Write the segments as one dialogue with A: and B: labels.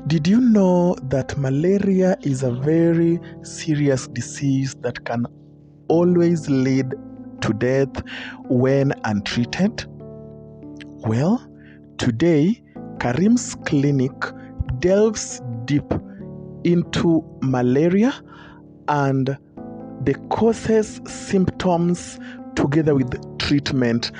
A: Did you know that malaria is a very serious disease that can always lead to death when untreated? Well, today, KAREEM'S clinic delves deep into malaria and the causes, symptoms, together with treatment.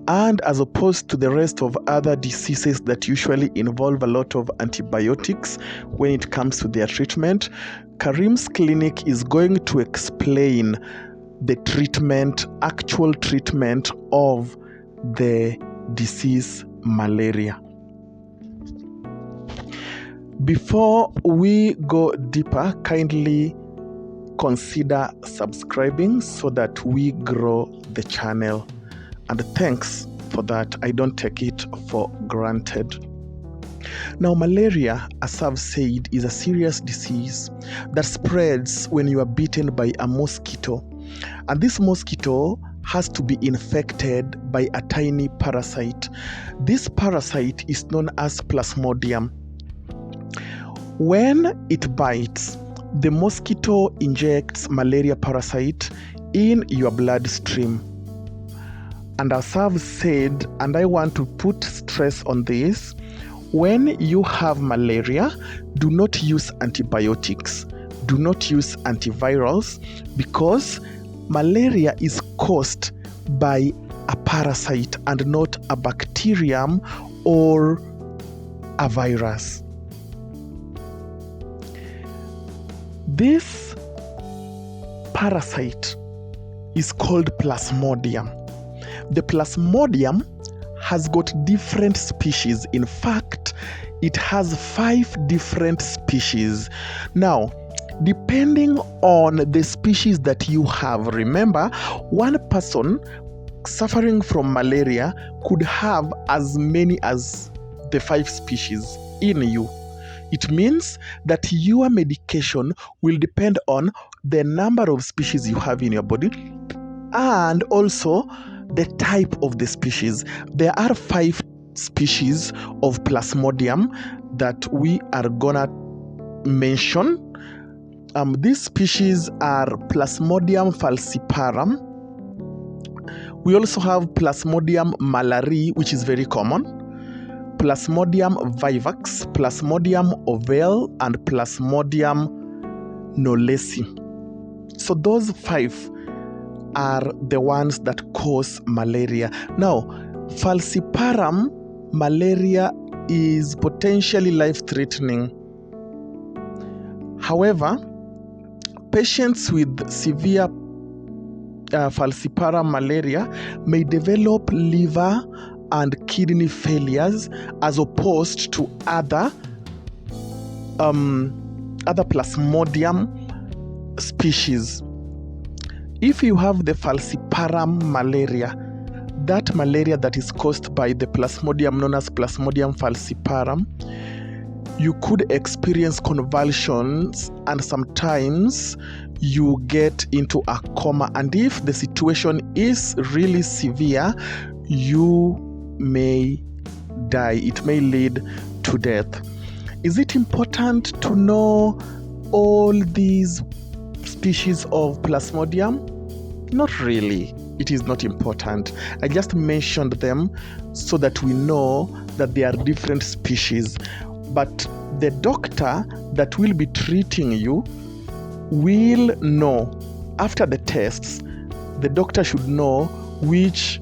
A: And as opposed to the rest of other diseases that usually involve a lot of antibiotics when it comes to their treatment, KAREEM'S clinic is going to explain the treatment, actual treatment of the disease malaria. Before we go deeper, kindly consider subscribing so that we grow the channel. And thanks for that. I don't take it for granted. Now, malaria, as I've said, is a serious disease that spreads when you are bitten by a mosquito. And this mosquito has to be infected by a tiny parasite. This parasite is known as Plasmodium. When it bites, the mosquito injects malaria parasite in your bloodstream. And as I've said, and I want to put stress on this, when you have malaria, do not use antibiotics. Do not use antivirals, because malaria is caused by a parasite and not a bacterium or a virus. This parasite is called Plasmodium. The Plasmodium has got different species. In fact, it has 5 different species. Now, depending on the species that you have, remember, one person suffering from malaria could have as many as the 5 species in you. It means that your medication will depend on the number of species you have in your body and also the type of the species. There are 5 species of Plasmodium that we are gonna mention. These species are Plasmodium falciparum. We also have Plasmodium malariae, which is very common, Plasmodium vivax, Plasmodium ovale, and Plasmodium knowlesi. So those 5 are the ones that cause malaria. Now, falciparum malaria is potentially life-threatening. However, patients with severe falciparum malaria may develop liver and kidney failures as opposed to other Plasmodium species. If you have the falciparum malaria, that malaria that is caused by the Plasmodium known as Plasmodium falciparum, you could experience convulsions and sometimes you get into a coma. And if the situation is really severe, you may die. It may lead to death. Is it important to know all these species of Plasmodium? Not really. It is not important. I just mentioned them so that we know that they are different species. But the doctor that will be treating you will know after the tests. The doctor should know which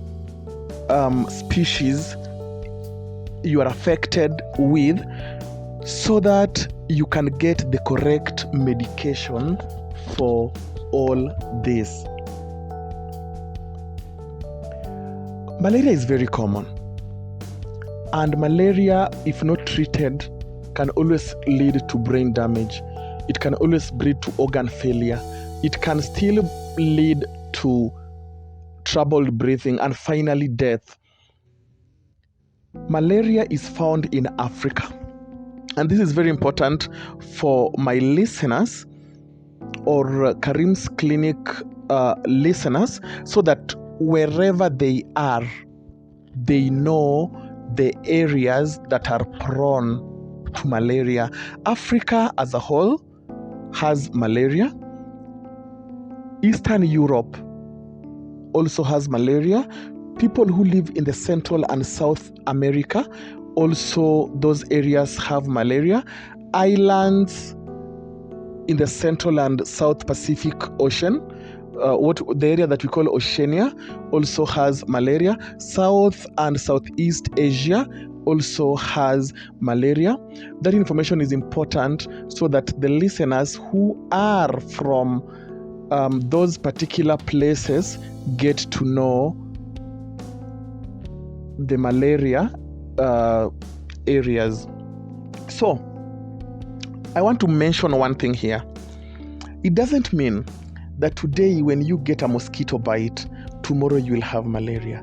A: species you are affected with so that you can get the correct medication for all this. Malaria is very common, and malaria, if not treated, can always lead to brain damage. It can always lead to organ failure. It can still lead to troubled breathing and finally death. Malaria is found in Africa, and this is very important for my listeners or KAREEM'S clinic listeners, so that wherever they are, they know the areas that are prone to malaria. Africa as a whole has malaria. Eastern Europe also has malaria. People who live in the Central and South America, also those areas have malaria. Islands in the Central and South Pacific Ocean, the area that we call Oceania, also has malaria. South and Southeast Asia also has malaria. That information is important so that the listeners who are from those particular places get to know the malaria areas. So I want to mention one thing here. It doesn't mean that today when you get a mosquito bite, tomorrow you will have malaria.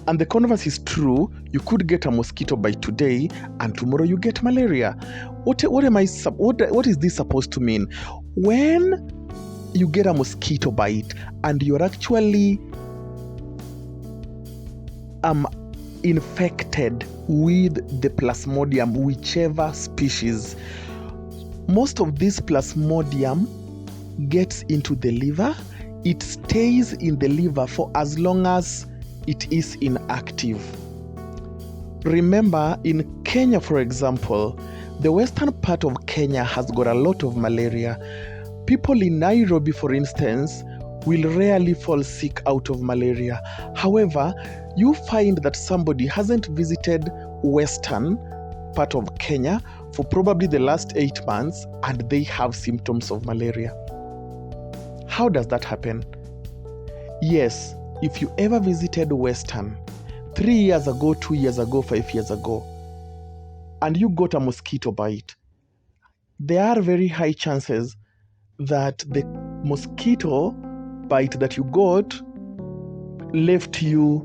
A: And the converse is true. You could get a mosquito bite today and tomorrow you get malaria. What is this supposed to mean? When you get a mosquito bite and you're actually infected with the Plasmodium, whichever species, most of this Plasmodium gets into the liver. It stays in the liver for as long as it is inactive. Remember, in Kenya, for example, the western part of Kenya has got a lot of malaria. People in Nairobi, for instance, will rarely fall sick out of malaria. However, you find that somebody hasn't visited western part of Kenya for probably the last 8 months and they have symptoms of malaria. How does that happen? Yes, if you ever visited western 3 years ago, 2 years ago, 5 years ago, and you got a mosquito bite, there are very high chances that the mosquito bite that you got left you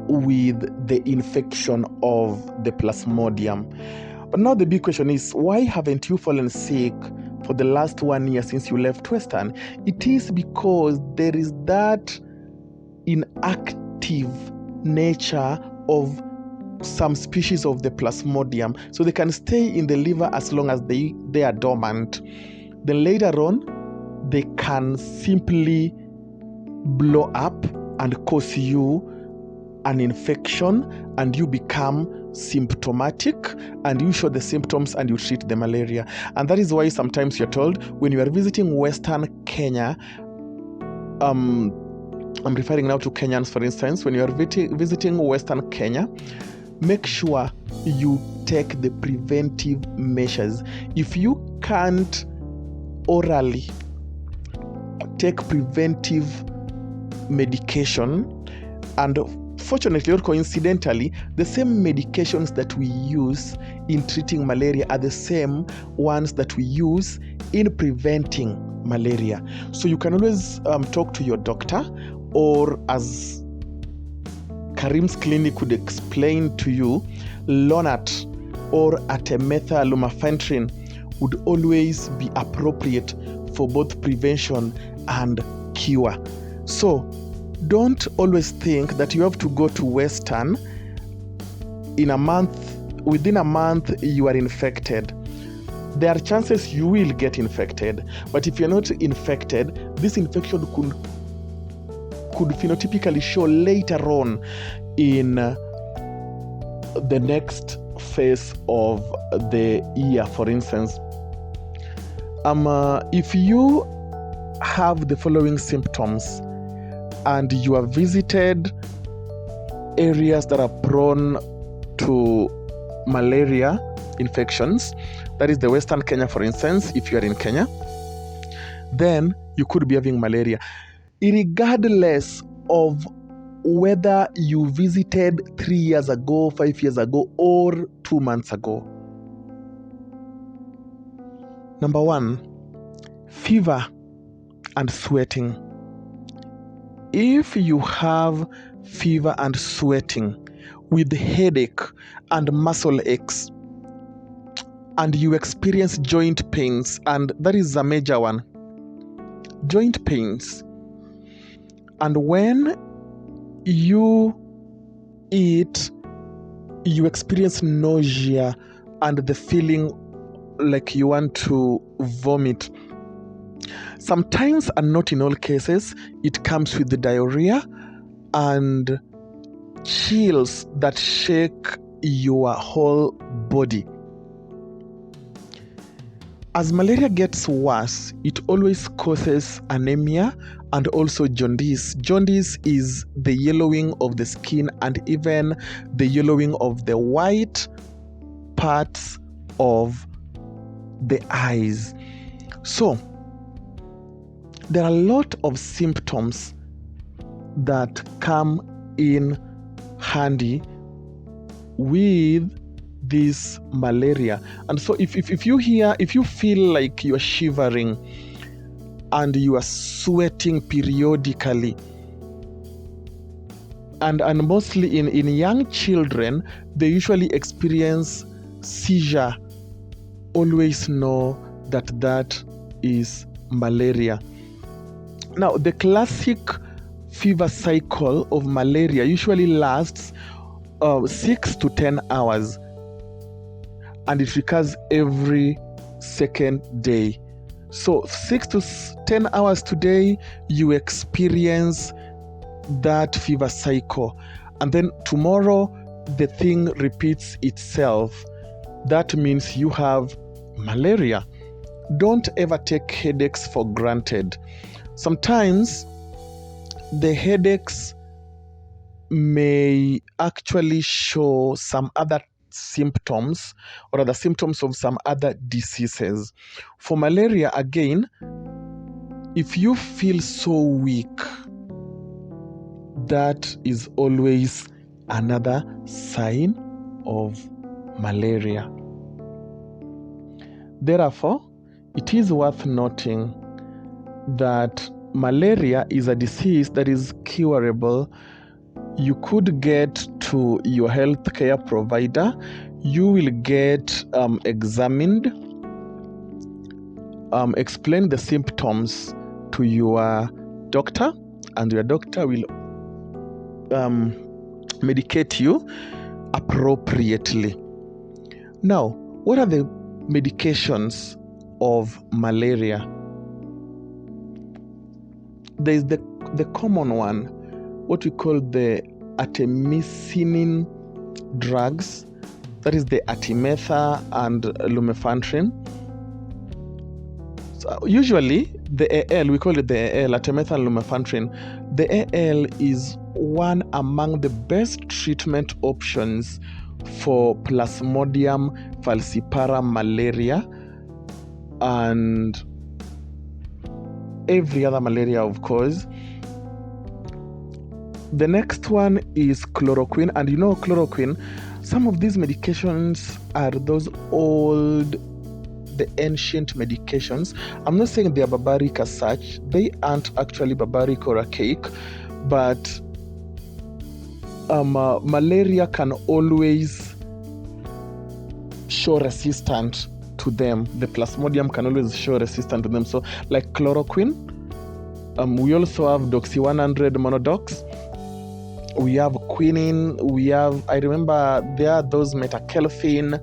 A: with the infection of the Plasmodium. But now the big question is, why haven't you fallen sick for the last 1 year since you left Western? It is because there is that inactive nature of some species of the Plasmodium. So they can stay in the liver as long as they are dormant. Then later on, they can simply blow up and cause you an infection, and you become symptomatic and you show the symptoms and you treat the malaria. And that is why sometimes you're told when you are visiting Western Kenya, I'm referring now to Kenyans, for instance, when you are visiting Western Kenya, make sure you take the preventive measures. If you can't orally take preventive medication, and fortunately or coincidentally, the same medications that we use in treating malaria are the same ones that we use in preventing malaria. So you can always talk to your doctor, or as KAREEM'S clinic could explain to you, Lonart or artemether lumefantrine would always be appropriate for both prevention and cure. So don't always think that you have to go to Western in a month. Within a month you are infected. There are chances you will get infected, but if you're not infected, this infection could phenotypically show later on in the next phase of the year. For instance, if you have the following symptoms and you have visited areas that are prone to malaria infections, that is the Western Kenya, for instance, if you are in Kenya, then you could be having malaria, regardless of whether you visited 3 years ago, 5 years ago, or 2 months ago. Number 1, fever and sweating. If you have fever and sweating with headache and muscle aches, and you experience joint pains, and that is a major one, joint pains, and when you eat you experience nausea and the feeling like you want to vomit. Sometimes, and not in all cases, it comes with the diarrhea and chills that shake your whole body. As malaria gets worse, it always causes anemia and also jaundice. Jaundice is the yellowing of the skin and even the yellowing of the white parts of the eyes. So, there are a lot of symptoms that come in handy with this malaria. And so if you feel like you're shivering and you are sweating periodically, and mostly in young children, they usually experience seizure, always know that is malaria. Now, the classic fever cycle of malaria usually lasts 6 to 10 hours, and it recurs every second day. So 6 to 10 hours today, you experience that fever cycle, and then tomorrow the thing repeats itself. That means you have malaria. Don't ever take headaches for granted. Sometimes the headaches may actually show some other symptoms or other symptoms of some other diseases. For malaria, again, if you feel so weak, that is always another sign of malaria. Therefore, it is worth noting that malaria is a disease that is curable. You could get to your healthcare provider. You will get examined, explain the symptoms to your doctor, and your doctor will medicate you appropriately. Now, what are the medications of malaria? There is the common one, what we call the artemisinin drugs, that is the artemether and lumefantrine. So usually the AL, we call it the AL, artemether and lumefantrine. The AL is one among the best treatment options for Plasmodium falciparum malaria and every other malaria, of course. The next one is chloroquine, and you know chloroquine, some of these medications are those old, the ancient medications. I'm not saying they are barbaric as such. They aren't actually barbaric or archaic, but malaria can always show resistant to them. The Plasmodium can always show resistant to them. So like chloroquine, we also have Doxy 100 monodox. We have quinine, we have, I remember there are those metakelfine,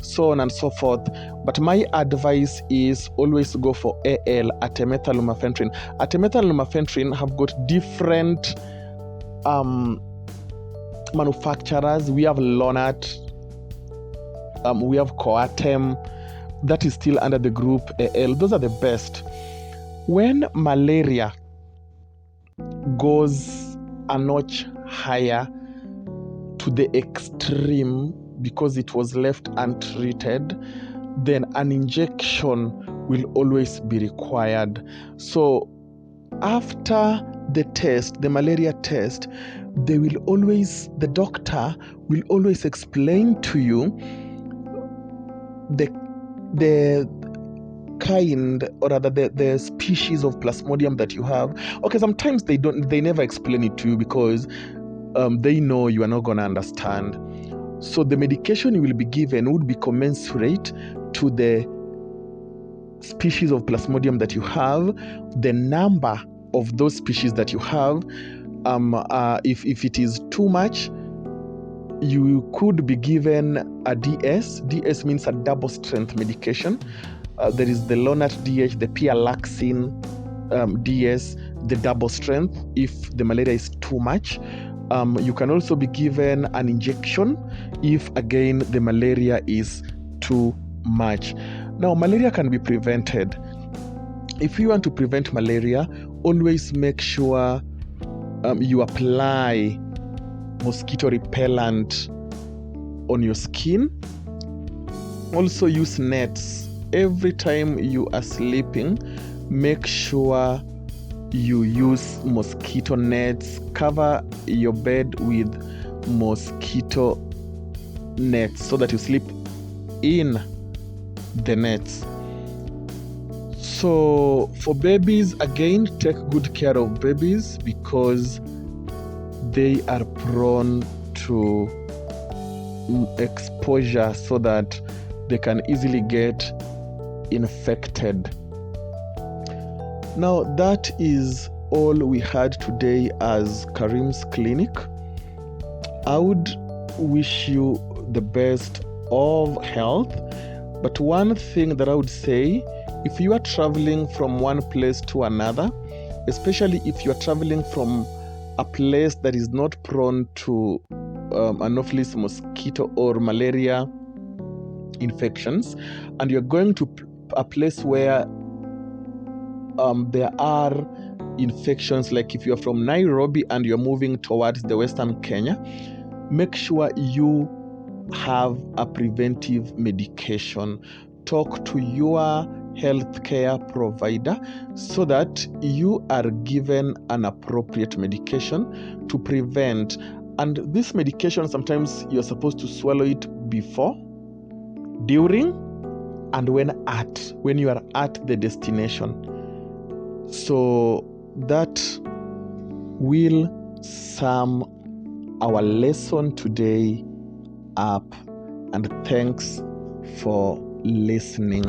A: so on and so forth. But my advice is always go for AL, artemether lumefantrine. Artemether and lumefantrine have got different manufacturers. We have Lonat, we have Coatem, that is still under the group AL. Those are the best. When malaria goes a notch higher to the extreme because it was left untreated, then an injection will always be required. So after the test, the malaria test, the doctor will always explain to you the kind, or rather the species of Plasmodium that you have. Okay, sometimes they never explain it to you because they know you are not going to understand. So the medication you will be given would be commensurate to the species of Plasmodium that you have, the number of those species that you have. If it is too much, You could be given a DS. DS means a double strength medication. There is the Lonart DH, the Pialaxin DS, the double strength if the malaria is too much. You can also be given an injection if, again, the malaria is too much. Now, malaria can be prevented. If you want to prevent malaria, always make sure you apply mosquito repellent on your skin. Also use nets. Every time you are sleeping, make sure you use mosquito nets. Cover your bed with mosquito nets so that you sleep in the nets. So for babies, again, take good care of babies because they are prone to exposure so that they can easily get infected. Now, that is all we had today as KAREEM'S Clinic. I would wish you the best of health, but one thing that I would say, if you are traveling from one place to another, especially if you are traveling from a place that is not prone to Anopheles mosquito or malaria infections, and you're going to a place where there are infections, like if you're from Nairobi and you're moving towards the Western Kenya, make sure you have a preventive medication. Talk to your healthcare provider so that you are given an appropriate medication to prevent. And this medication, sometimes you're supposed to swallow it before, during, and when you are at the destination. So that will sum our lesson today up, and thanks for listening.